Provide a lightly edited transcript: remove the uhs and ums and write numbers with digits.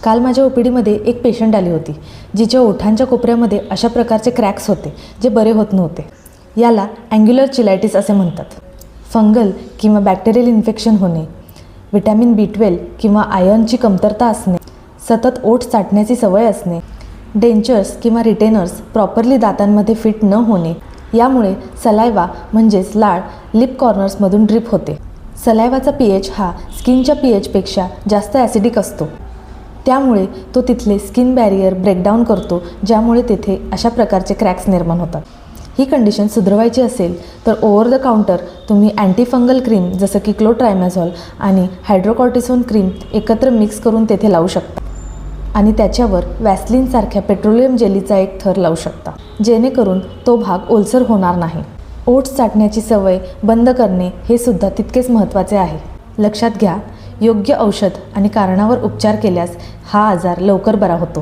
काल माझ्या ओपीडीमध्ये एक पेशंट आली होती, जिच्या ओठांच्या कोपऱ्यामध्ये अशा प्रकारचे क्रॅक्स होते जे बरे होत नव्हते. याला अँग्युलर चिलायटिस असे म्हणतात. फंगल किंवा बॅक्टेरियल इन्फेक्शन होणे, व्हिटॅमिन B12 किंवा आयर्नची कमतरता असणे, सतत ओठ चाटण्याची सवय असणे, डेंचर्स किंवा रिटेनर्स प्रॉपरली दातांमध्ये फिट न होणे, यामुळे सलायवा म्हणजेच लाळ लिप कॉर्नर्समधून ड्रिप होते. सलायवाचा pH हा स्किनच्या pHपेक्षा जास्त ॲसिडिक असतो. त्यामुळे तो तिथले स्किन बॅरियर ब्रेकडाऊन करतो, ज्यामुळे तेथे अशा प्रकारचे क्रॅक्स निर्माण होतात. ही कंडिशन सुधारवायची असेल तर ओव्हर द काउंटर तुम्ही अँटीफंगल क्रीम जसं की क्लोट्रायमॅझॉल आणि हायड्रोकॉर्टिसोन क्रीम एकत्र मिक्स करून तेथे लावू शकता आणि त्याच्यावर वॅसलिनसारख्या पेट्रोलियम जेलीचा एक थर लावू शकता, जेणेकरून तो भाग ओलसर होणार नाही. ओठ चाटण्याची सवय बंद करणे हे सुद्धा तितकेच महत्त्वाचे आहे. लक्षात घ्या, योग्य औषध आणि कारणावर उपचार केल्यास हा आजार लवकर बरा होतो.